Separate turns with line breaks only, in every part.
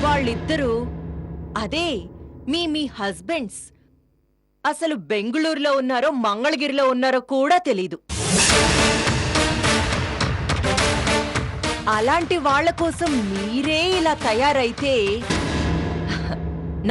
వాళ్ళిద్దరూ అదే మీ హస్బెండ్స్ అసలు బెంగుళూరులో ఉన్నారో మంగళగిరిలో ఉన్నారో కూడా తెలీదు. అలాంటి వాళ్ల కోసం మీరే ఇలా తయారైతే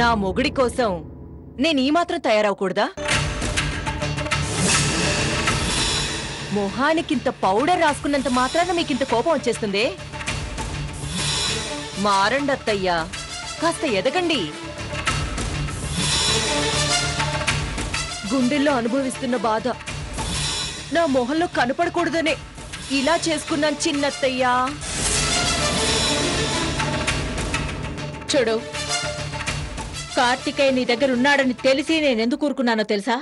నా మొగుడి కోసం నేను ఈ మాత్రం తయారవకూడదా? మొహానికింత పౌడర్ రాసుకున్నంత మాత్రాన మీకింత కోపం వచ్చేస్తుంది? మారండి అత్తయ్యా, కాస్త ఎదగండి. గుండెల్లో అనుభవిస్తున్న బాధ నా మొహంలో కనపడకూడదనే ఇలా చేసుకున్నాను చిన్నత్తయ్యా.
చూడు, కార్తికేయ నీ దగ్గర ఉన్నాడని తెలిసి నేనెందుకు ఊరుకున్నానో తెలుసా?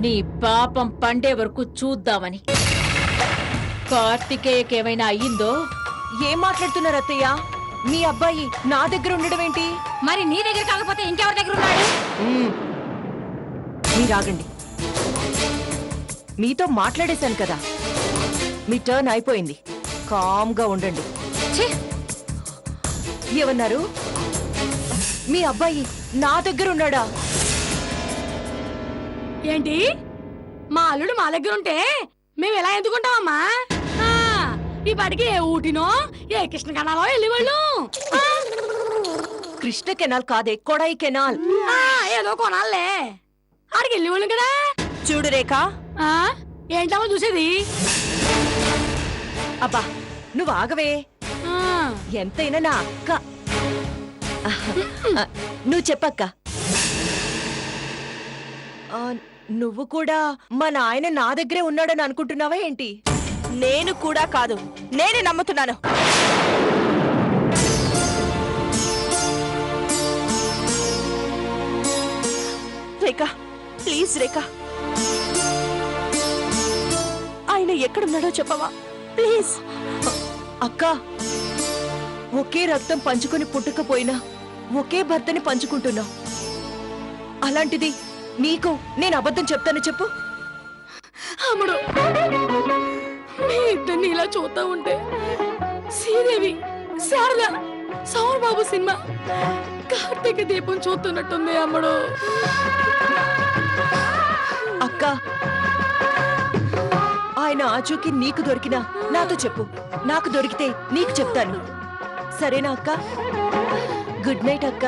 నీ పాపం పండే వరకు చూద్దామని. కార్తికేయకి ఏమైనా అయ్యిందో?
ఏం మాట్లాడుతున్నారు అత్తయ్య? మీ అబ్బాయి నా దగ్గర ఉండడం ఏంటి?
మరి నీ దగ్గర కాకపోతే ఇంకెవరి దగ్గర ఉన్నాడు?
మీరాగండి, మీతో మాట్లాడేశాను కదా, మీ టర్న్ అయిపోయింది. కామ్గా ఉండండి. ఏమన్నారు? మీ అబ్బాయి నా దగ్గర ఉన్నాడా?
ఏంటి? మా అల్లుడు మా దగ్గర ఉంటే మేము ఎలా ఎందుకుంటామమ్మా? ఈ పాటికి ఏ ఊటినో ఏ కృష్ణ కెనాలో వెళ్ళేవాళ్ళు.
కృష్ణ కెనాల్ కాదే, కొడాయి కెనాల్.
ఏదో కొనాలే, ఆడికి వెళ్ళేవాళ్ళు కదా.
చూడు రేఖ,
ఏంటమ్మా చూసేది?
అబ్బా నువ్వు ఆగవే. ఎంతైనా నా అక్క. నువ్వు చెప్పక్క. నువ్వు కూడా మా నాయన నా దగ్గరే ఉన్నాడని అనుకుంటున్నావా ఏంటి?
నేను కూడా కాదు, నేనే నమ్ముతున్నాను. రేఖ, ప్లీజ్ రేఖ, ఆయన ఎక్కడున్నాడో చెప్పవా ప్లీజ్?
అక్క, ఒకే రక్తం పంచుకొని పుట్టకపోయినా ఒకే భర్తని పంచుకుంటున్నాం. అలాంటిది నీకు నేను అబద్ధం చెప్తాను చెప్పు?
అమ్ముడు, మీ ఇద్దరిని ఇలా చూస్తా ఉంటే శ్రీదేవి, శారద, సౌర్ బాబు సినిమా కార్తీక దీపం చూస్తున్నట్టుంది అమ్ముడు.
అక్క, ఆయన ఆచూకి నీకు దొరికినా నాతో చెప్పు, నాకు దొరికితే నీకు చెప్తాను. సరేనా అక్క? గుడ్ నైట్ అక్క.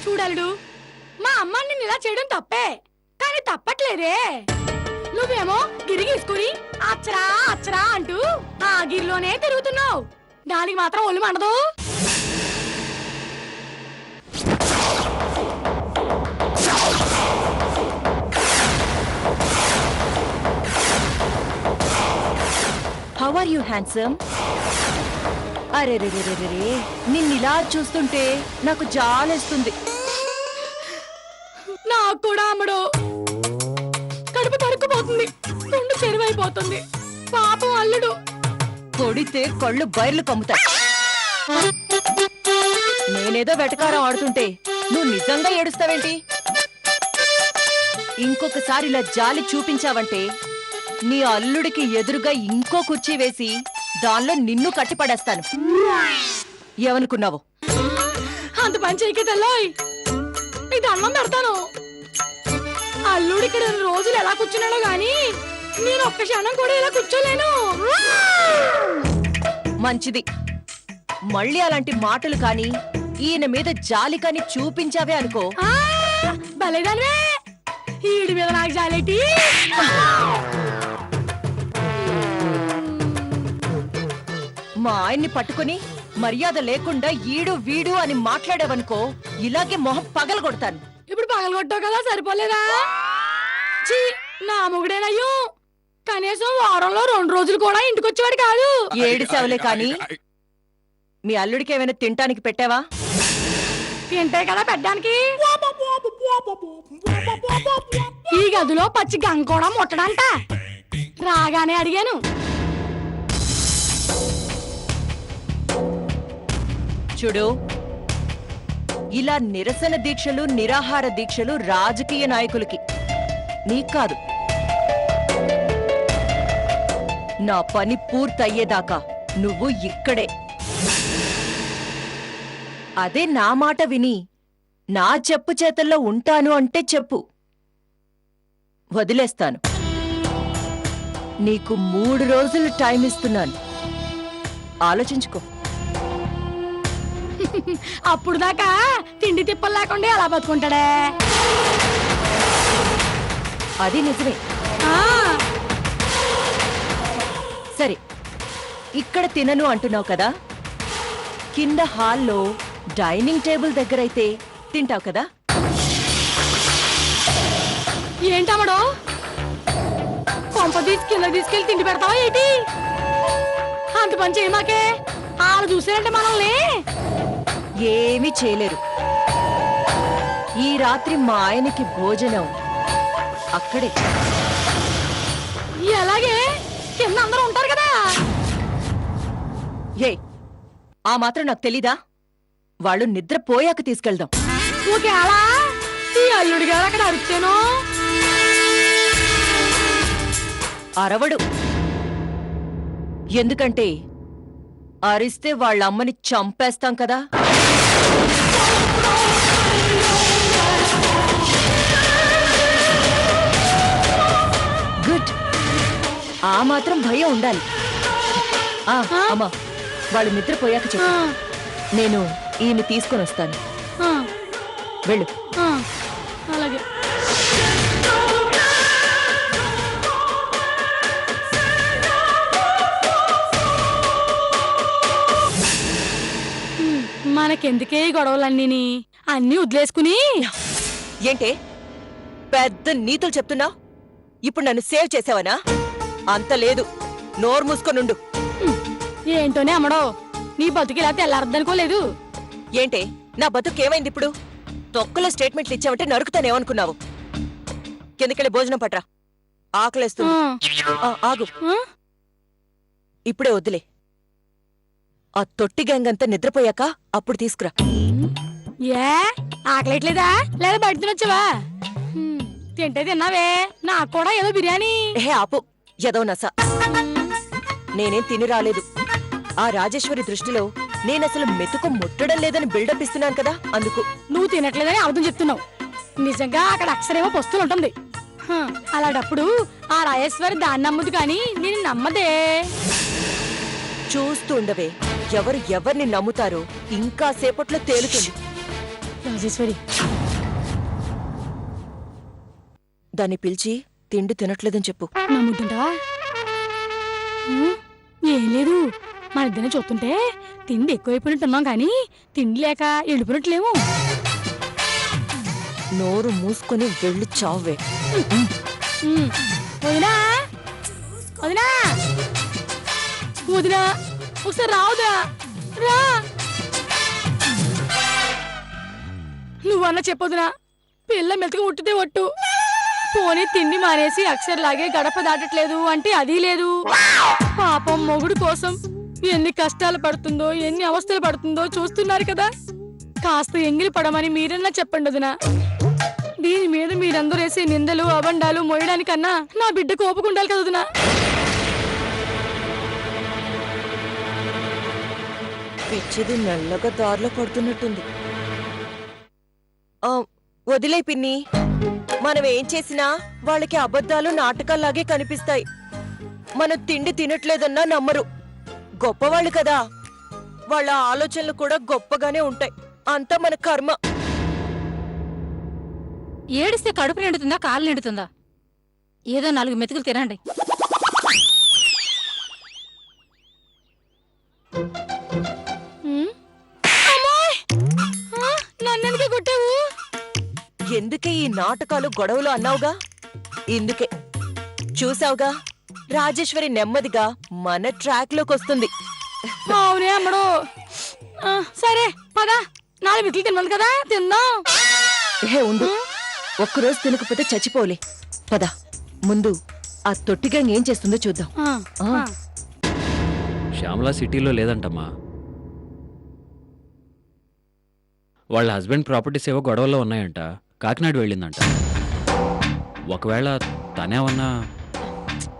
చూడలుడు, మా అమ్మాన్ని ఇలా చేయడం తప్పే, కానీ తప్పట్లేదే. నువ్వేమో గిరి గీసుకుని అచ్చరా అచ్చరా అంటూ ఆ గిరిలోనే తిరుగుతున్నావు. దానికి మాత్రం ఒళ్ళు మండదు.
How are you handsome? అరే రే రే రే రే, నిన్నిలా చూస్తుంటే నాకు జాలేస్తుంది.
నాకు కూడా అమ్మడు, కడుపు తరుక్కుపోతుంది, గుండె చెరువైపోతుంది. పాపం అల్లుడు.
కొడితే కళ్ళు బయర్లు కమ్ముతాయి. నేనేదో వెటకారం ఆడుతుంటే నువ్వు నిజంగా ఏడుస్తావేంటి? ఇంకొకసారి ఇలా జాలి చూపించావంటే నీ అల్లుడికి ఎదురుగా ఇంకో కుర్చీ వేసి దానిలో నిన్ను కట్టిపడేస్తాను. ఏమనుకున్నావు?
అంత పని చేయకే తెల్లోయ్, నీకు దండం పెడతాను. అల్లుడు ఇక్కడ రోజులు ఎలా కూర్చున్నాడో గాని నేను ఒక్క క్షణం కూడా ఇలా కూర్చోలేను.
మంచిది. మళ్ళీ అలాంటి మాటలు కాని ఈయన మీద జాలి కాని చూపించావే అనుకో.
భలేదానివే, ఈడి మీద నాకు జాలేటి.
మా ఆయన్ని పట్టుకుని మర్యాద లేకుండా ఈడు వీడు అని మాట్లాడావనుకో ఇలాగే మొహం పగలగొడతాను.
ఇప్పుడు పగలగొట్టావు కదా సరిపోలేదా? ఛీ, నా మొగుడేనయ్యో కనీసం వారంలో 2 రోజులు కూడా ఇంటికొచ్చేవాడు కాదు.
ఏడిసావులే కాని మీ అల్లుడికి ఏమైనా తినటానికి పెట్టావా?
తింటే కదా పెట్టడానికి. ఈ గదిలో పచ్చి గంగ కూడా ముట్టడంట. రాగానే అడిగాను.
చూడు, ఇలా నిరసన దీక్షలు నిరాహార దీక్షలు రాజకీయ నాయకులకి, నీకు కాదు. నా పని పూర్తయ్యేదాకా నువ్వు ఇక్కడే. అదే నా మాట విని నా చెప్పు చేతల్లో ఉంటాను అంటే చెప్పు, వదిలేస్తాను. నీకు 3 రోజులు టైం ఇస్తున్నాను, ఆలోచించుకో.
అప్పుడు దాకా తిండి తిప్పలు లేకుండా అలా బతుకుంటాడే.
అది నిజమే.
ఆ,
సరే, ఇక్కడ తినను అంటున్నావు కదా, కింద హాల్లో డైనింగ్ టేబుల్ దగ్గరైతే తింటావు కదా?
ఏంటమ్మడో కొంప కింద తీసుకెళ్లి తిండి పెడతావా ఏంటి? అంత పని చేయమాకే. వాళ్ళు చూసారంటే మనల్ని
ఏమీ చేయలేరు. ఈ రాత్రి మా ఆయనకి భోజనం అక్కడే.
ఎలాగే కింద అందరూ ఉంటారు కదా.
ఏ ఆ మాత్రం నాకు తెలీదా? వాళ్ళు నిద్రపోయాక తీసుకెళ్దాం.
ఒకేలా ఈ అల్లుడి గారు అక్కడ అరుస్తాను.
అరవడు. ఎందుకంటే అరిస్తే వాళ్ళ అమ్మని చంపేస్తాం కదా. గుడ్. ఆ మాత్రం భయం ఉండాలి. అమ్మా, వాళ్ళు నిద్రపోయాక చెప్పు. నేను ఈయన్ని తీసుకొని వస్తాను.
ఆ,
వెళ్ళు.
ఆ, అలాగే. మనకెందుకే ఈ గొడవలన్నీని అన్నీ వదిలేసుకుని.
ఏంటే పెద్ద నీతులు చెప్తున్నా? ఇప్పుడు నన్ను సేవ్ చేసావనా? అంత లేదు, నోరు మూసుకొనుండు.
ఏంటోనే అమ్మడో, నీ బతుకు ఇలా తెల్లారద్దనుకోలేదు.
ఏంటే నా బతుకేమైంది ఇప్పుడు? తొక్కలో స్టేట్మెంట్లు ఇచ్చావంటే నరుకుతానేమనుకున్నావు? కిందకెళ్ళి భోజనం పట్రా, ఆకలేస్తుంది. ఆగు, ఇప్పుడే వద్దులే. ఆ తొట్టి గ్యాంగ్ అంతా నిద్రపోయాక అప్పుడు తీసుకురా.
ఏ ఆకలేట్లేదా? లేదా బయట తినొచ్చావా? తింటే తిన్నావే, నాకు కూడా ఏదో బిర్యానీ.
ఏ ఆపు, ఎదో నస. నేనేం తిని రాలేదు. ఆ రాజేశ్వరి దృష్టిలో నేనసలు మెతుకు ముట్టడం లేదని బిల్డప్ ఇస్తున్నాను కదా, అందుకు.
నువ్వు తినట్లేదని అర్థం చెప్తున్నావు. నిజంగా అక్కడ అక్షరేమో పస్తులు ఉంటుంది. అలాంటప్పుడు ఆ రాజేశ్వరి దాన్ని నమ్ముదు కానీ నేను నమ్మదే.
చూస్తుండవే, ఎవరు ఎవరిని నమ్ముతారో ఇంకా సేపట్లో తేలుతుంది.
రాజేశ్వరి
దాన్ని పిలిచి తిండి తినట్లేదని చెప్పు.
నమ్ముతుంటావా? ఏం లేదు, మన ఇద్దరిని చూస్తుంటే తిండి ఎక్కువైపోయినట్టున్నాం కానీ తిండి లేక వెళ్ళిపోయినట్లేము.
నోరు మూసుకొని వెళ్ళి చావే.
వదినా వదినా వదినా, ఒకసారి రావుదా? రా. నువ్వన్నా చెప్పొదినా, పిల్ల మెతుకు ముట్టితే ఒట్టు. పోనీ తిండి మానేసి అక్షర్లాగే గడప దాటట్లేదు అంటే అది లేదు. పాపం మొగుడు కోసం ఎన్ని కష్టాలు పడుతుందో, ఎన్ని అవస్థలు పడుతుందో చూస్తున్నారు కదా. కాస్త ఎంగిలి పడమని మీరన్నా చెప్పండి వదినా. దీని మీద మీరందరూ వేసే నిందలు అబండాలు మోయడానికన్నా నా బిడ్డకు ఓపుకుండాలి కదా వదినా.
పిచ్చిది మెల్లగా దారిలో పడుతున్నట్టుంది. వదిలే పిన్ని, మనం ఏం చేసినా వాళ్ళకి అబద్ధాలు నాటకాల్లాగే కనిపిస్తాయి. మనం తిండి తినట్లేదన్నా నమ్మరు. గొప్పవాళ్ళు కదా, వాళ్ళ ఆలోచనలు కూడా గొప్పగానే ఉంటాయి. అంతా మన కర్మ.
ఏడిస్తే కడుపు నిండుతుందా, కాలు నిండుతుందా? ఏదో 4 మెతుకులు తినండి.
ఎందుకే ఈ నాటకాలు గొడవలు అన్నావుగా ఇందుకే చూసావుగా రాజేశ్వరి నెమ్మదిగా మన ట్రాక్ లోకి వస్తుంది.
అవునే అమ్మడు. సరే పద, 4 బిట్లు తిన్నాను కదా, తిందాం.
హే ఉండు, ఒక్కరోజు తినకపోతే చచ్చిపోలే. పద ముందు ఆ తొట్టిగా ఏం చేస్తుందో చూద్దాం. ఆ.
శ్యామల సిటీలో లేదంటమ్మా. వాళ్ళ హస్బెండ్ ప్రాపర్టీస్ ఏవో గొడవల్లో ఉన్నాయంట. కాకినాడ వెళ్ళిందంట. ఒకవేళ తనేమన్నా.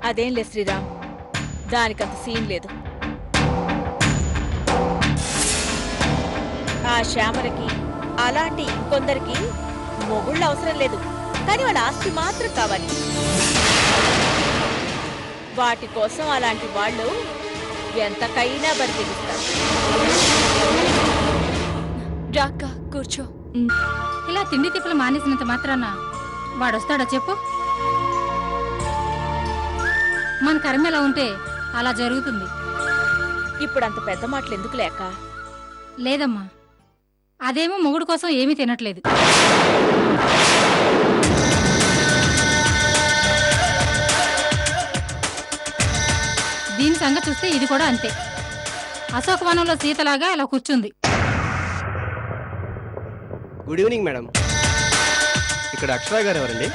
అదేం లేదు శ్రీరామ్, దానికంత సీన్ లేదు. ఆ శ్యామలకి అలాంటి ఇంకొందరికి మొగుళ్ళు అవసరం లేదు, కానీ వాళ్ళ ఆస్తి మాత్రం కావాలి. వాటి కోసం అలాంటి వాళ్ళు ఎంతకైనా బరితెగిస్తారు.
రాక్క కూర్చో.
ఇలా తిండి తిప్పులు మానేసినంత మాత్రాన వాడొస్తాడా చెప్పు? మన కర్మ ఎలా ఉంటే అలా జరుగుతుంది.
ఇప్పుడు అంత పెద్ద మాటలు ఎందుకు లేక?
లేదమ్మా, అదేమో మొగుడు కోసం ఏమీ తినట్లేదు. దీని సంగతి చూస్తే ఇది కూడా అంతే. అశోకవనంలో సీతలాగా అలా కూర్చుంది.
Good evening madam. ఇక్కడ అక్షరా గారు ఎవరండి?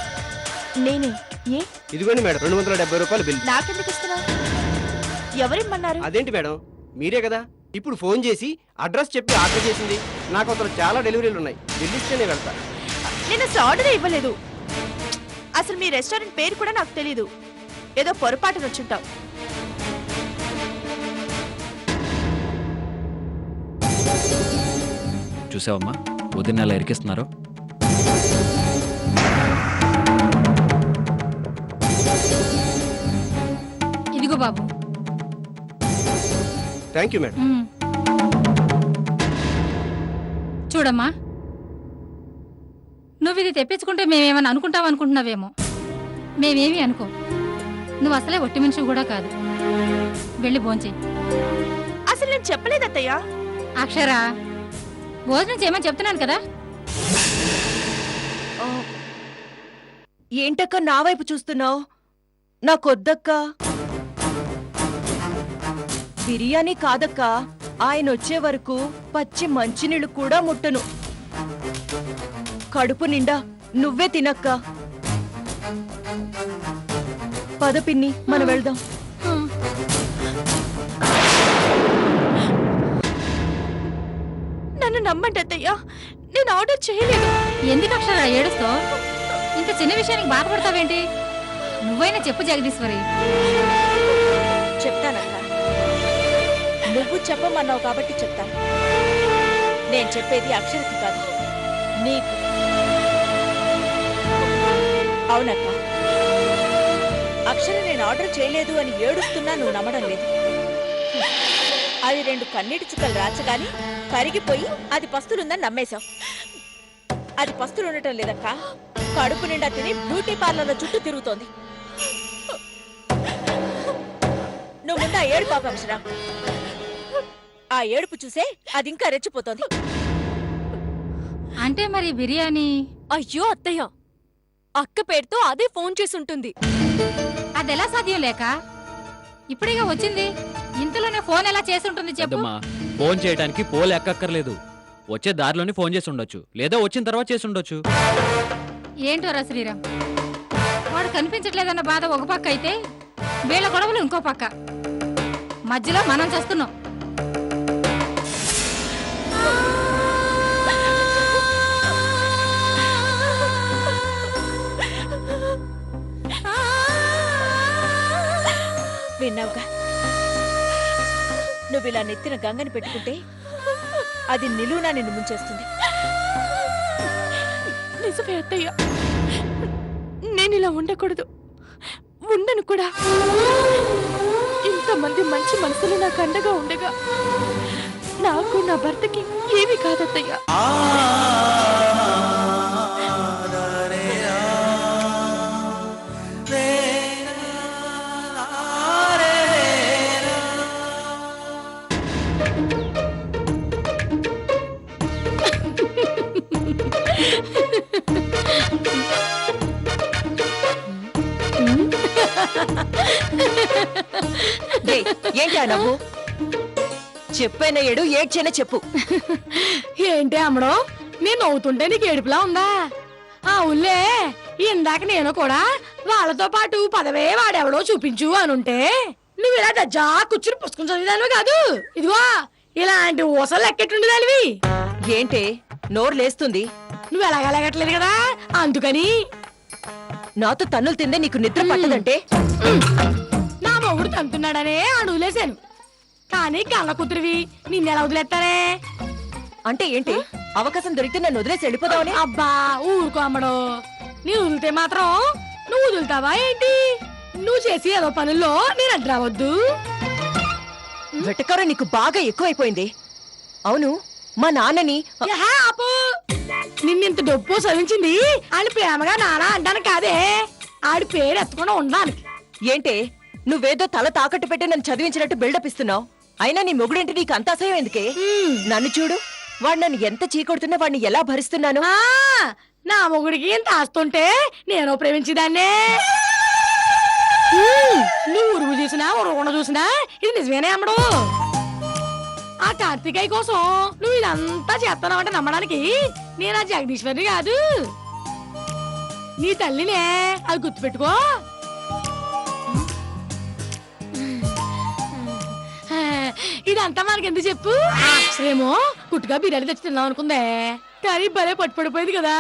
నేనే. ఏ
ఇదిగోండి మేడం, 270 రూపాయలు బిల్.
నాకెందుకు ఇస్తున్నావు? ఎవరిమ్మన్నారు?
అదేంటి మేడం, మీరే కదా ఇప్పుడు ఫోన్ చేసి అడ్రస్ చెప్పి ఆర్డర్ చేసింది. నాకు అసలు చాలా డెలివరీలు ఉన్నాయి, బిల్ ఇస్తేనే వెళ్తా.
నేను అసలు ఆర్డర్ ఇవ్వలేదు. అసలు మీ రెస్టారెంట్ పేరు కూడా నాకు తెలీదు. ఏదో పొరపాటున వచ్చుంటావు.
చూసావమ్మా వదిన ఎలా ఇరికిస్తున్నారు.
ఇదిగో బాబు.
Thank you madam.
చూడమ్మా, నువ్వు ఇది తెప్పించుకుంటే మేమేమని అనుకుంటావు అనుకుంటున్నావేమో. మేమేమీ అనుకో. నువ్వు అసలే ఒట్టి మనిషి కూడా కాదు. వెళ్ళి భోంచేయి.
అసలు నేను చెప్పలేదు అత్తయ్య.
అక్షరా, భోజనం చేయమని చెప్తున్నాను కదా.
ఏంటక్క నా వైపు చూస్తున్నావు? నాకొద్దక్కా. బిర్యానీ కాదక్క, ఆయన వచ్చే వరకు పచ్చి మంచినీళ్ళు కూడా ముట్టను. కడుపు నిండా నువ్వే తినక్క. పద పిన్ని, మనం వెళ్దాం.
నన్ను నమ్మండి అత్తయ్య, నేను ఆర్డర్ చేయలేదు.
ఎందుకు అక్షరా ఏడుస్తావు? ఇంత చిన్న విషయానికి బాధపడతావేంటి? నువ్వైనా చెప్పు జగదీశ్వరి.
చెప్తానక్క, నువ్వు చెప్పమన్నావు కాబట్టి చెప్తాను. నేను చెప్పేది అక్షరకి కాదు, నీకు. అవునక్క, అక్షర నేను ఆర్డర్ చేయలేదు అని ఏడుస్తున్నా నువ్వు నమ్మడం లేదు. అది 2 కన్నీటి చుక్కలు రాచగాని కరిగిపోయి అది పస్తులుందని నమ్మేశావు. అది పస్తులు ఉండటం లేదక్క, కడుపు నిండా తిని బ్యూటీ పార్లర్ల చుట్టూ తిరుగుతోంది. నువ్వు ముందు ఆ ఏడుపు ఆపు అక్షర. ఆ ఏడుపు చూసే అది ఇంకా రెచ్చిపోతోంది.
అంటే మరి బిర్యానీ?
అయ్యో అత్తయ్య, అక్క పేరుతో అదే ఫోన్ చేసి ఉంటుంది.
అదెలా సాధ్యం లేక? ఇప్పుడేగా వచ్చింది, ఇంతలోనే ఫోన్ ఎలా చేసి ఉంటుంది చెప్పు?
పెద్దమ్మా, ఫోన్ చేయడానికి పోల్ ఎక్కక్కర్లేదు. వచ్చే దారిలోనే ఫోన్ చేసి ఉండొచ్చు, లేదా వచ్చిన తర్వాత చేసి ఉండొచ్చు.
ఏంటోరా శ్రీరామ్, వాడు కనిపించట్లేదన్న బాధ ఒక పక్క అయితే వీళ్ళ గొడవలు ఇంకో పక్క. మధ్యలో మనం చేస్తున్నాం.
విన్నావుగా, నువ్వు ఇలా నెత్తిన గంగని పెట్టుకుంటే అది నిలువునా నిన్ను ముంచేస్తుంది.
నిజమే అత్తయ్య, నేను ఇలా ఉండకూడదు, ఉండను కూడా. ఇంతమంది మంచి మనసులు నాకు అండగా ఉండగా నాకు నా భర్తకి ఏమీ కాదత్తయ్య.
ఏయ్, ఏంటి ఆ నవ్వు? చెప్పైన ఏడు ఏడ్చైనా చెప్పు.
ఏంటి అమ్మడో నేను నవ్వుతుంటే నీకు ఏడుపులా ఉందా? ఆ ఉల్లే ఇందాక నేను కూడా వాళ్ళతో పాటు పదవే వాడెవడో చూపించు అనుంటే నువ్వు ఇలా దజ్జా కూర్చుని పుస్తకం చదివేదానివి కాదు. ఇదిగో ఇలాంటి ఊసలు ఎక్కెట్టుండేదానివి.
ఏంటే నోరు లేస్తుంది?
నువ్వు ఎలాగలేగట్లేదు కదా అందుకని.
నాతో తన్నులు తిందే నీకు నిద్ర పట్టదంటే?
నా మొగుడు తంతున్నాడనే అడుగులేశాను, కానీ కళ్ళ కూతురివి నిన్నెలా వదిలేస్తానే?
అంటే ఏంటి? అవకాశం దొరికితే నన్ను వదిలేసి వెళ్ళిపోదామని?
అబ్బా ఊరుకో అమ్మడు. నీ వదిలితే మాత్రం నువ్వు వదులుతావా ఏంటి? నువ్వు చేసి ఏదో పనుల్లో నేను అడ్డు రావద్దు.
వెటకారం నీకు బాగా ఎక్కువైపోయింది. అవును, మా నాన్నని
యహా, ఆపు. నిన్నింత డబ్బు చదివించింది ఆయన ప్రేమగా నానా అంటాను కాదే, ఆడి పేరు ఎత్తకుండా ఉండడానికి.
ఏంటే నువ్వేదో తల తాకట్టు పెట్టి నన్ను చదివించినట్టు బిల్డప్ ఇస్తున్నావు. అయినా నీ మొగుడేంటి నీకు అంత అసహ్యం ఎందుకే? నన్ను చూడు, వాడు నన్ను ఎంత చీకొడుతున్నా వాడిని ఎలా భరిస్తున్నాను.
ఆ, నా మొగుడికి ఇంత ఆస్తుంటే నేను ప్రేమించేదాన్నే. నువ్వు ఉరుగు చూసినా ఉరగకుండా చూసినా ఇది నిజమేనే అమ్మడు. ఆ కార్తికేయ కోసం నువ్వు ఇదంతా చేస్తున్నావంటే నమ్మడానికి నేను ఆ జగదీశ్వరిని కాదు, నీ తల్లినే. అది గుర్తుపెట్టుకో. ఇదంతా మనకెందుకు చెప్పు? ఏమో కుట్టుగా బిర్యానీ తెచ్చి తిన్నాం అనుకుందే, కానీ భలే పట్టుపడిపోయింది కదా.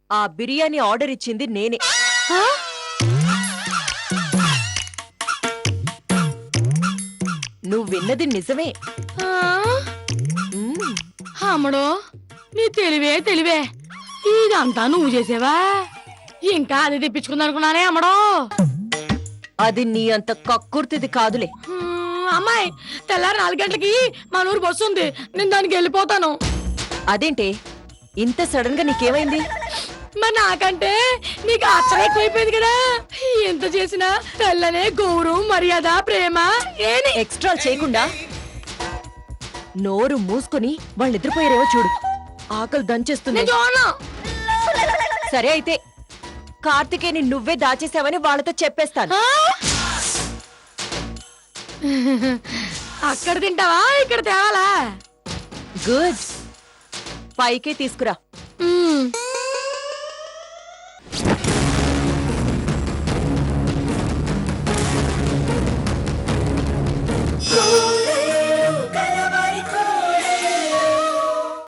ఆ బిర్యానీ ఆర్డర్ ఇచ్చింది నేనే.
ఆ?
నువ్వు విన్నది నిజమే.
ఆ?
మ్మ్.
అమ్మడో నీ తెలివే ఇదంతా నువ్వు చేసేవా? ఇంకా అది తెప్పించుకుందనుకున్నానే అమ్మడో.
అది నీ అంత కక్కుర్తిది కాదులే.
అమ్మాయి తెల్లారి 4 గంటలకి మా ఊరు బస్సు ఉంది, నేను దానికి వెళ్ళిపోతాను.
అదేంటే ఇంత సడన్ గా నీకేమైంది?
మరి నాకంటే నీకు ఆశ్చర్యం ఎక్కువైపోయింది కదా. ఎంత చేసినా తెల్లనే గౌరవం మర్యాద ప్రేమ ఏని
ఎక్స్ట్రా చేయకుండా నోరు మూసుకొని వాళ్ళు నిద్రపోయారేమో చూడు. ఆకలి దంచేస్తుంది.
నేను చూడను.
సరే అయితే కార్తికేయని నువ్వే దాచేసావని వాళ్ళతో చెప్పేస్తాను.
ఆ? అక్కడ తింటావా ఇక్కడ తేవాలా?
గుడ్, పైకే తీసుకురా.
మ్మ్.